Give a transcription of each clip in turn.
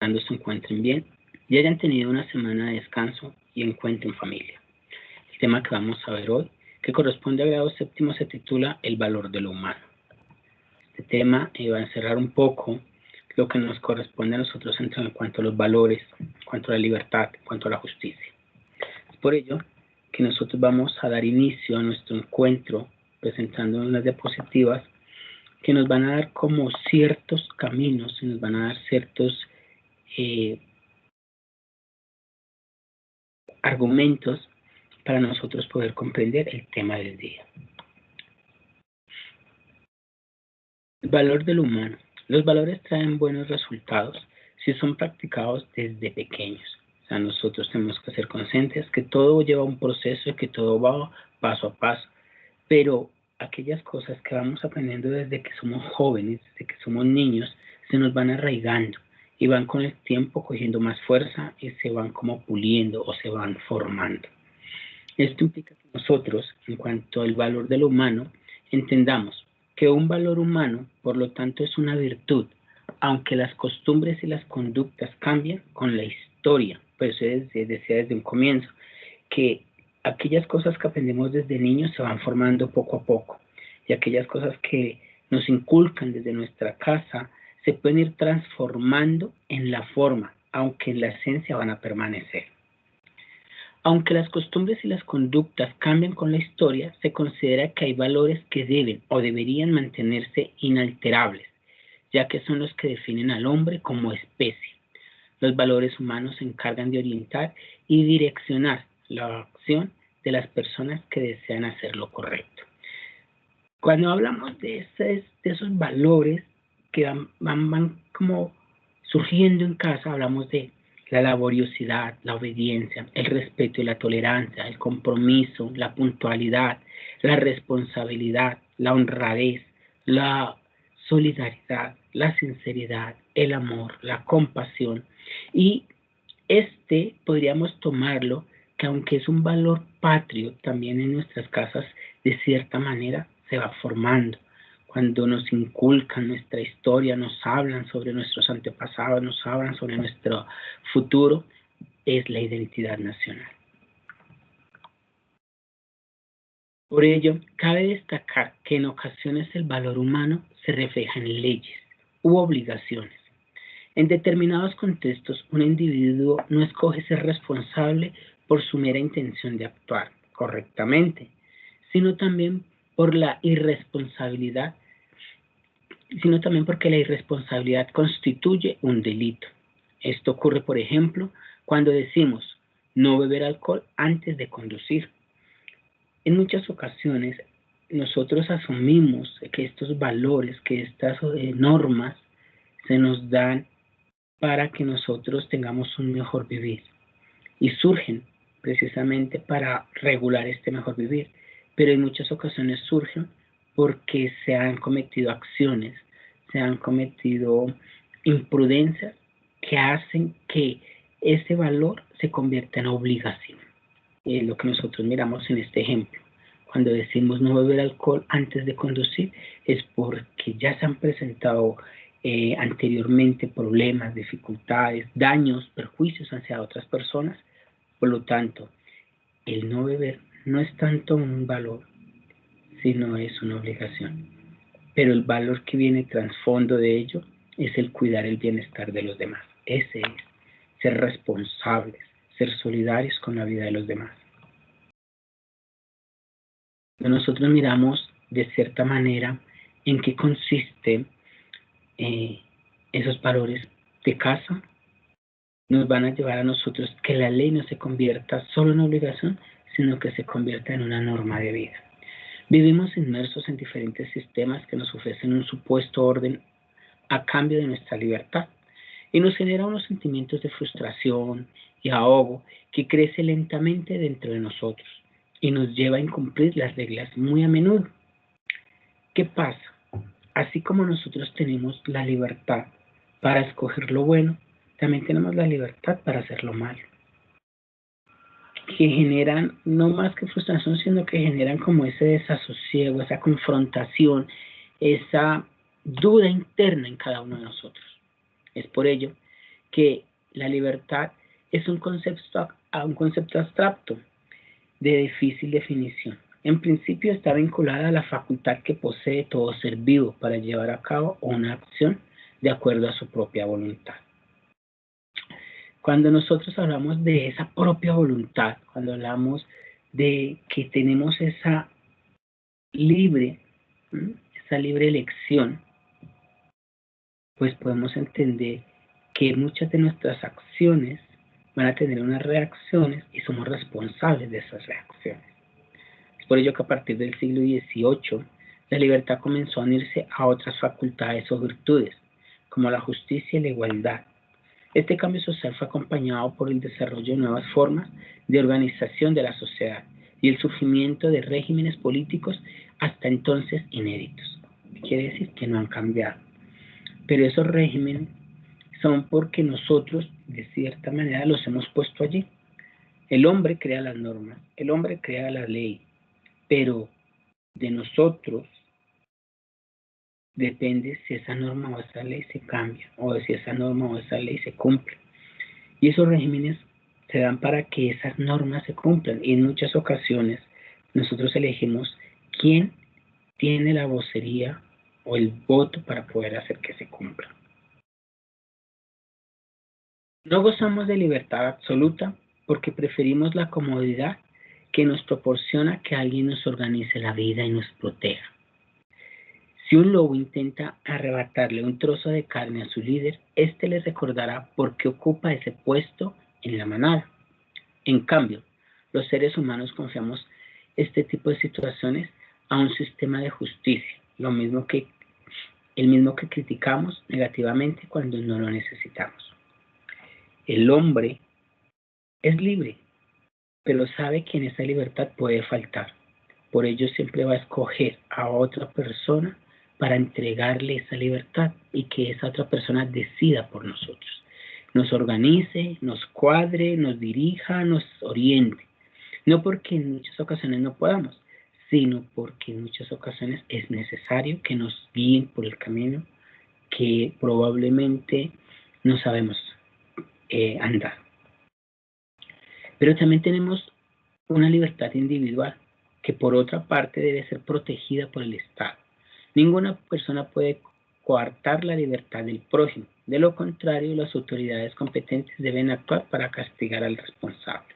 esperando se encuentren bien y hayan tenido una semana de descanso y encuentro en familia. El tema que vamos a ver hoy, que corresponde al grado séptimo, se titula El valor de lo humano. Este tema va a encerrar un poco lo que nos corresponde a nosotros en cuanto a los valores, en cuanto a la libertad, en cuanto a la justicia. Es por ello que nosotros vamos a dar inicio a nuestro encuentro presentando unas diapositivas que nos van a dar como ciertos caminos, y nos van a dar ciertos argumentos para nosotros poder comprender el tema del día. El valor del humano. Los valores traen buenos resultados si son practicados desde pequeños. O sea, nosotros tenemos que ser conscientes que todo lleva un proceso y que todo va paso a paso. Pero aquellas cosas que vamos aprendiendo desde que somos jóvenes, desde que somos niños, se nos van arraigando y van con el tiempo cogiendo más fuerza y se van como puliendo o se van formando. Esto implica que nosotros, en cuanto al valor de lo humano, entendamos que un valor humano, por lo tanto, es una virtud, aunque las costumbres y las conductas cambian con la historia. Por eso decía desde un comienzo que aquellas cosas que aprendemos desde niños se van formando poco a poco, y aquellas cosas que nos inculcan desde nuestra casa se pueden ir transformando en la forma, aunque en la esencia van a permanecer. Aunque las costumbres y las conductas cambian con la historia, se considera que hay valores que deben o deberían mantenerse inalterables, ya que son los que definen al hombre como especie. Los valores humanos se encargan de orientar y direccionar la acción de las personas que desean hacer lo correcto. Cuando hablamos de esos valores que van como surgiendo en casa, hablamos de la laboriosidad, la obediencia, el respeto y la tolerancia, el compromiso, la puntualidad, la responsabilidad, la honradez, la solidaridad, la sinceridad, el amor, la compasión. Y podríamos tomarlo que aunque es un valor patrio, también en nuestras casas de cierta manera se va formando. Cuando nos inculcan nuestra historia, nos hablan sobre nuestros antepasados, nos hablan sobre nuestro futuro, es la identidad nacional. Por ello, cabe destacar que en ocasiones el valor humano se refleja en leyes u obligaciones. En determinados contextos, un individuo no escoge ser responsable por su mera intención de actuar correctamente, sino también porque la irresponsabilidad constituye un delito. Esto ocurre, por ejemplo, cuando decimos no beber alcohol antes de conducir. En muchas ocasiones, nosotros asumimos que estos valores, que estas normas se nos dan para que nosotros tengamos un mejor vivir y surgen precisamente para regular este mejor vivir, pero en muchas ocasiones surgen porque se han cometido acciones, se han cometido imprudencias que hacen que ese valor se convierta en obligación. Lo que nosotros miramos en este ejemplo, cuando decimos no beber alcohol antes de conducir, es porque ya se han presentado anteriormente problemas, dificultades, daños, perjuicios hacia otras personas. Por lo tanto, el no beber no es tanto un valor, sino es una obligación. Pero el valor que viene trasfondo de ello es el cuidar el bienestar de los demás. Ese es ser responsables, ser solidarios con la vida de los demás. Nosotros miramos de cierta manera en qué consiste esos valores de casa, nos van a llevar a nosotros que la ley no se convierta solo en obligación, sino que se convierta en una norma de vida. Vivimos inmersos en diferentes sistemas que nos ofrecen un supuesto orden a cambio de nuestra libertad y nos genera unos sentimientos de frustración y ahogo que crece lentamente dentro de nosotros y nos lleva a incumplir las reglas muy a menudo. ¿Qué pasa? Así como nosotros tenemos la libertad para escoger lo bueno, también tenemos la libertad para hacer lo malo. Que generan no más que frustración, sino que generan como ese desasosiego, esa confrontación, esa duda interna en cada uno de nosotros. Es por ello que la libertad es un concepto abstracto de difícil definición. En principio está vinculada a la facultad que posee todo ser vivo para llevar a cabo una acción de acuerdo a su propia voluntad. Cuando nosotros hablamos de esa propia voluntad, cuando hablamos de que tenemos esa libre elección, pues podemos entender que muchas de nuestras acciones van a tener unas reacciones y somos responsables de esas reacciones. Es por ello que a partir del siglo XVIII la libertad comenzó a unirse a otras facultades o virtudes, como la justicia y la igualdad. Este cambio social fue acompañado por el desarrollo de nuevas formas de organización de la sociedad y el surgimiento de regímenes políticos hasta entonces inéditos. Quiere decir que no han cambiado. Pero esos regímenes son porque nosotros, de cierta manera, los hemos puesto allí. El hombre crea las normas, el hombre crea la ley, pero de nosotros depende si esa norma o esa ley se cambia, o si esa norma o esa ley se cumple. Y esos regímenes se dan para que esas normas se cumplan. Y en muchas ocasiones nosotros elegimos quién tiene la vocería o el voto para poder hacer que se cumpla. No gozamos de libertad absoluta porque preferimos la comodidad que nos proporciona que alguien nos organice la vida y nos proteja. Si un lobo intenta arrebatarle un trozo de carne a su líder, éste le recordará por qué ocupa ese puesto en la manada. En cambio, los seres humanos confiamos este tipo de situaciones a un sistema de justicia, el mismo que criticamos negativamente cuando no lo necesitamos. El hombre es libre, pero sabe que en esa libertad puede faltar. Por ello siempre va a escoger a otra persona para entregarle esa libertad y que esa otra persona decida por nosotros. Nos organice, nos cuadre, nos dirija, nos oriente. No porque en muchas ocasiones no podamos, sino porque en muchas ocasiones es necesario que nos guíen por el camino que probablemente no sabemos andar. Pero también tenemos una libertad individual que por otra parte debe ser protegida por el Estado. Ninguna persona puede coartar la libertad del prójimo. De lo contrario, las autoridades competentes deben actuar para castigar al responsable.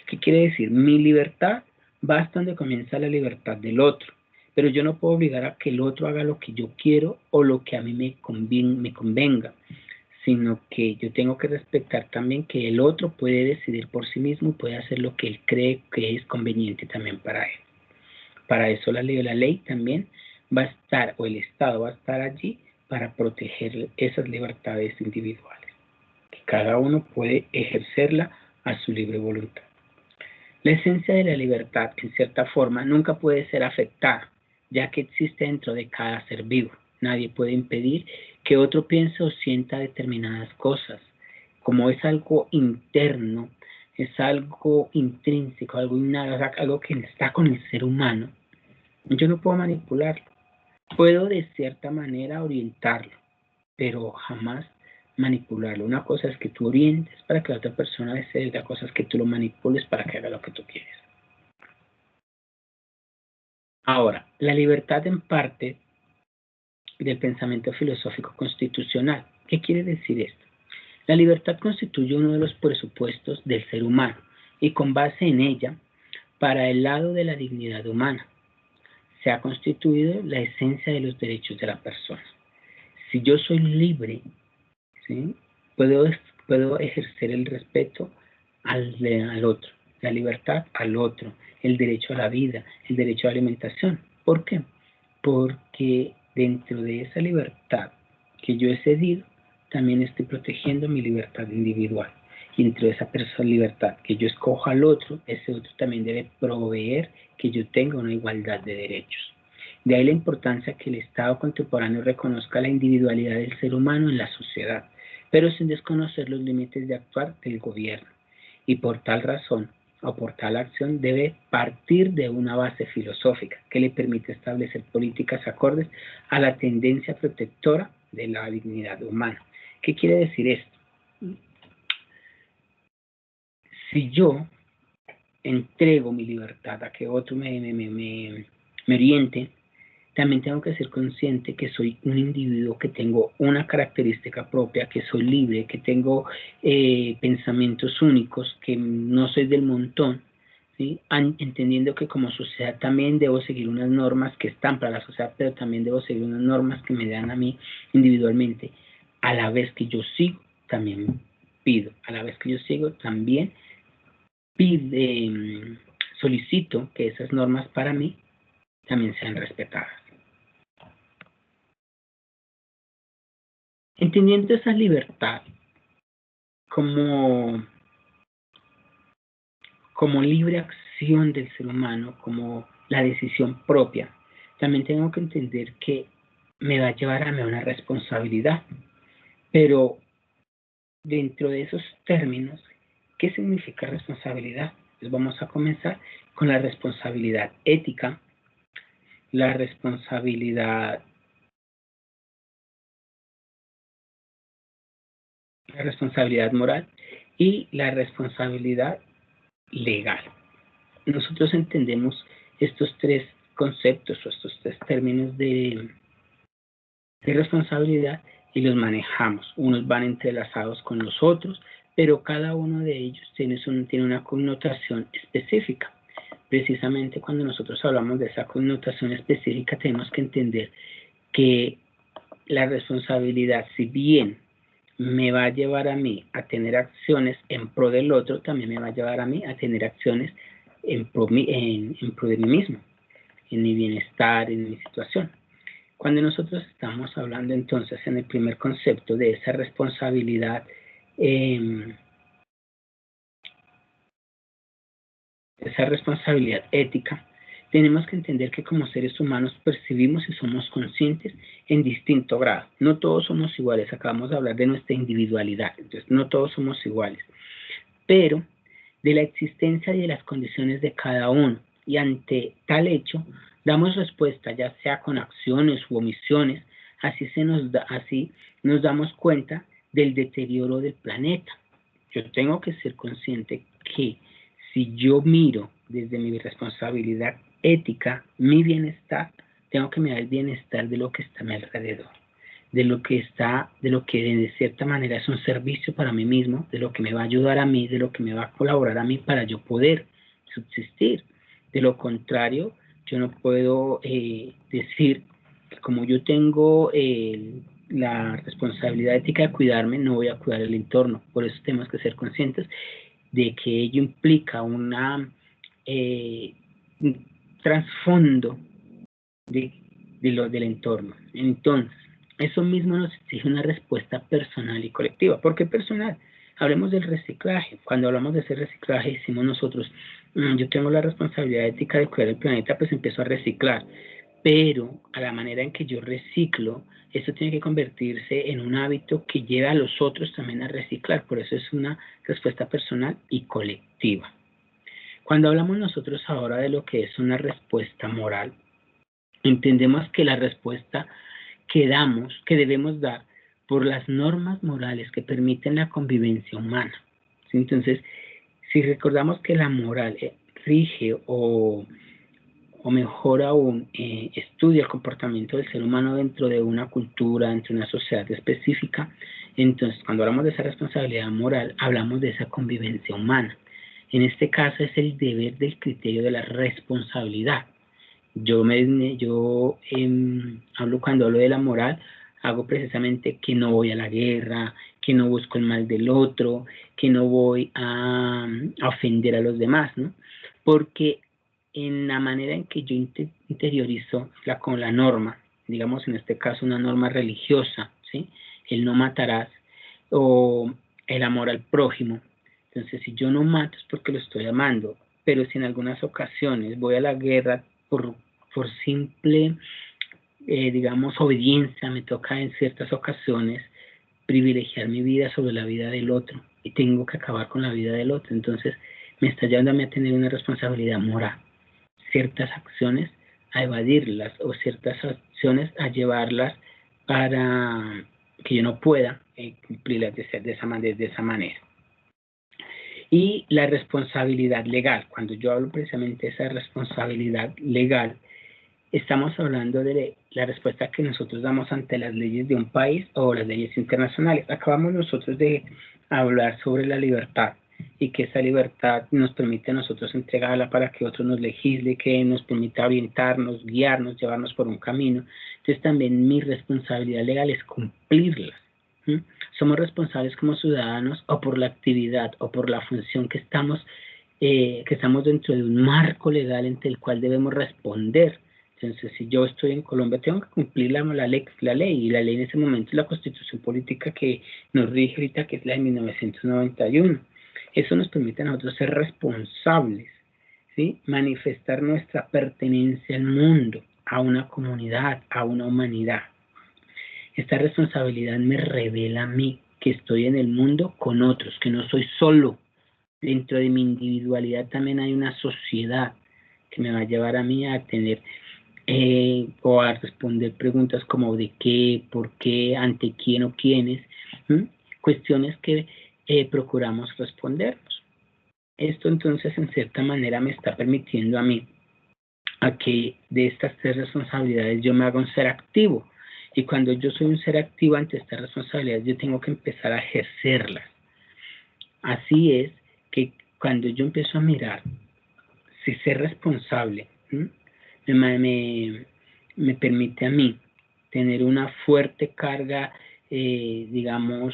¿Qué quiere decir? Mi libertad va hasta donde comienza la libertad del otro, pero yo no puedo obligar a que el otro haga lo que yo quiero o lo que a mí me convenga, sino que yo tengo que respetar también que el otro puede decidir por sí mismo y puede hacer lo que él cree que es conveniente también para él. Para eso la ley también va a estar, o el Estado va a estar allí para proteger esas libertades individuales, que cada uno puede ejercerla a su libre voluntad. La esencia de la libertad, en cierta forma, nunca puede ser afectada, ya que existe dentro de cada ser vivo. Nadie puede impedir que otro piense o sienta determinadas cosas. Como es algo interno, es algo intrínseco, algo innato, algo que está con el ser humano, yo no puedo manipularlo. Puedo de cierta manera orientarlo, pero jamás manipularlo. Una cosa es que tú orientes para que la otra persona desee, otra cosa es que tú lo manipules para que haga lo que tú quieres. Ahora, la libertad en parte del pensamiento filosófico constitucional. ¿Qué quiere decir esto? La libertad constituye uno de los presupuestos del ser humano y con base en ella, para el lado de la dignidad humana, se ha constituido la esencia de los derechos de la persona. Si yo soy libre, ¿sí?, puedo ejercer el respeto al otro, la libertad al otro, el derecho a la vida, el derecho a la alimentación. ¿Por qué? Porque dentro de esa libertad que yo he cedido, también estoy protegiendo mi libertad individual. Y dentro de esa libertad que yo escojo al otro, ese otro también debe proveer que yo tenga una igualdad de derechos. De ahí la importancia que el Estado contemporáneo reconozca la individualidad del ser humano en la sociedad, pero sin desconocer los límites de actuar del gobierno. Y por tal razón, o por tal acción, debe partir de una base filosófica que le permite establecer políticas acordes a la tendencia protectora de la dignidad humana. ¿Qué quiere decir esto? si yo entrego mi libertad a que otro me oriente, también tengo que ser consciente que soy un individuo, que tengo una característica propia, que soy libre, que tengo pensamientos únicos, que no soy del montón, ¿sí? Entendiendo que como sociedad también debo seguir unas normas que están para la sociedad, pero también debo seguir unas normas que me dan a mí individualmente. A la vez que yo sigo, también pido. A la vez que yo sigo, también solicito que esas normas para mí también sean respetadas. Entendiendo esa libertad como libre acción del ser humano, como la decisión propia, también tengo que entender que me va a llevar a mí una responsabilidad. Pero dentro de esos términos, ¿qué significa responsabilidad? Pues vamos a comenzar con la responsabilidad ética, la responsabilidad moral y la responsabilidad legal. Nosotros entendemos estos tres conceptos o estos tres términos de responsabilidad y los manejamos. Unos van entrelazados con los otros, pero cada uno de ellos tiene una connotación específica. Precisamente cuando nosotros hablamos de esa connotación específica, tenemos que entender que la responsabilidad, si bien me va a llevar a mí a tener acciones en pro del otro, también me va a llevar a mí a tener acciones en pro de mí mismo, en mi bienestar, en mi situación. Cuando nosotros estamos hablando entonces en el primer concepto de esa responsabilidad, ética, tenemos que entender que como seres humanos percibimos y somos conscientes en distinto grado. No todos somos iguales, acabamos de hablar de nuestra individualidad, entonces no todos somos iguales, pero de la existencia y de las condiciones de cada uno, y ante tal hecho damos respuesta ya sea con acciones u omisiones. Así nos damos cuenta del deterioro del planeta. Yo tengo que ser consciente que si yo miro desde mi responsabilidad ética mi bienestar, tengo que mirar el bienestar de lo que está a mi alrededor, de lo que de cierta manera es un servicio para mí mismo, de lo que me va a ayudar a mí, de lo que me va a colaborar a mí para yo poder subsistir. De lo contrario, yo no puedo decir que como yo tengo la responsabilidad ética de cuidarme, no voy a cuidar el entorno. Por eso tenemos que ser conscientes de que ello implica un trasfondo del entorno. Entonces, eso mismo nos exige una respuesta personal y colectiva. ¿Por qué personal? Hablemos del reciclaje. Cuando hablamos de ese reciclaje, decimos nosotros, yo tengo la responsabilidad ética de cuidar el planeta, pues empiezo a reciclar. Pero a la manera en que yo reciclo, eso tiene que convertirse en un hábito que lleve a los otros también a reciclar. Por eso es una respuesta personal y colectiva. Cuando hablamos nosotros ahora de lo que es una respuesta moral, entendemos que la respuesta que debemos dar por las normas morales que permiten la convivencia humana. Entonces, si recordamos que la moral rige o mejor aún, estudia el comportamiento del ser humano dentro de una cultura, dentro de una sociedad específica, entonces cuando hablamos de esa responsabilidad moral, hablamos de esa convivencia humana. En este caso es el deber del criterio de la responsabilidad. Cuando hablo de la moral, hago precisamente que no voy a la guerra, que no busco el mal del otro, que no voy a ofender a los demás, ¿no? Porque en la manera en que yo interiorizo con la norma, digamos en este caso una norma religiosa, ¿sí? El no matarás o el amor al prójimo. Entonces, si yo no mato es porque lo estoy amando, pero si en algunas ocasiones voy a la guerra por simple, digamos, obediencia, me toca en ciertas ocasiones privilegiar mi vida sobre la vida del otro y tengo que acabar con la vida del otro. Entonces, me está llevando a mí a tener una responsabilidad moral. Ciertas acciones a evadirlas o ciertas acciones a llevarlas para que yo no pueda cumplirlas de esa manera. Y la responsabilidad legal. Cuando yo hablo precisamente de esa responsabilidad legal, estamos hablando de la respuesta que nosotros damos ante las leyes de un país o las leyes internacionales. Acabamos nosotros de hablar sobre la libertad y que esa libertad nos permite a nosotros entregarla para que otros nos legisle, que nos permita orientarnos, guiarnos, llevarnos por un camino. Entonces también mi responsabilidad legal es cumplirla. Somos responsables como ciudadanos o por la actividad o por la función que estamos dentro de un marco legal entre el cual debemos responder. Entonces, si yo estoy en Colombia, tengo que cumplir la ley, y la ley en ese momento es la Constitución Política que nos rige ahorita, que es la de 1991. Eso nos permite a nosotros ser responsables, ¿sí? Manifestar nuestra pertenencia al mundo, a una comunidad, a una humanidad. Esta responsabilidad me revela a mí que estoy en el mundo con otros, que no soy solo. Dentro de mi individualidad también hay una sociedad que me va a llevar a mí a tener o a responder preguntas como de qué, por qué, ante quién o quiénes, cuestiones que procuramos respondernos. Esto entonces en cierta manera me está permitiendo a mí a que de estas tres responsabilidades yo me haga un ser activo, y cuando yo soy un ser activo ante estas responsabilidades yo tengo que empezar a ejercerlas. Así es que cuando yo empiezo a mirar si ser responsable me permite a mí tener una fuerte carga, digamos,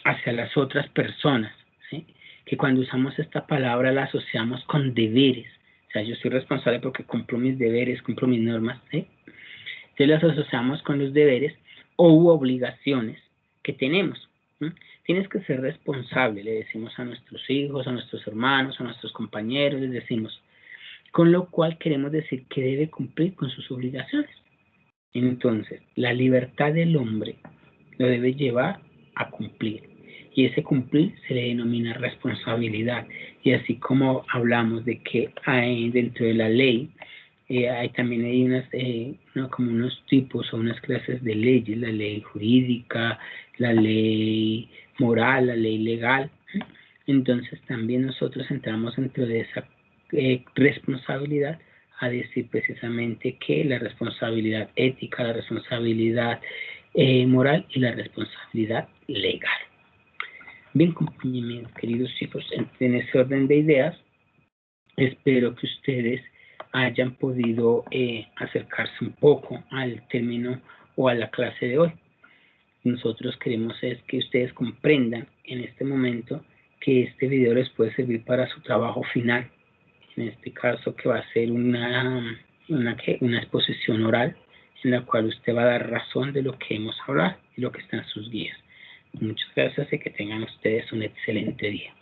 hacia las otras personas, ¿sí? Que cuando usamos esta palabra la asociamos con deberes. O sea, yo soy responsable porque cumplo mis deberes, cumplo mis normas, ¿sí? Entonces las asociamos con los deberes o obligaciones que tenemos. Tienes que ser responsable, le decimos a nuestros hijos, a nuestros hermanos, a nuestros compañeros, les decimos, con lo cual queremos decir que debe cumplir con sus obligaciones. Entonces, la libertad del hombre lo debe llevar a cumplir, y ese cumplir se le denomina responsabilidad. Y así como hablamos de que hay dentro de la ley, también hay como unos tipos o unas clases de leyes, la ley jurídica, la ley moral, la ley legal. Entonces también nosotros entramos dentro de esa responsabilidad, a decir precisamente que la responsabilidad ética, la responsabilidad moral y la responsabilidad legal. Bien, mis queridos chicos, en ese orden de ideas, espero que ustedes hayan podido acercarse un poco al término o a la clase de hoy. Nosotros queremos es que ustedes comprendan en este momento que este video les puede servir para su trabajo final. En este caso, que va a ser una exposición oral en la cual usted va a dar razón de lo que hemos hablado y lo que está en sus guías. Muchas gracias y que tengan ustedes un excelente día.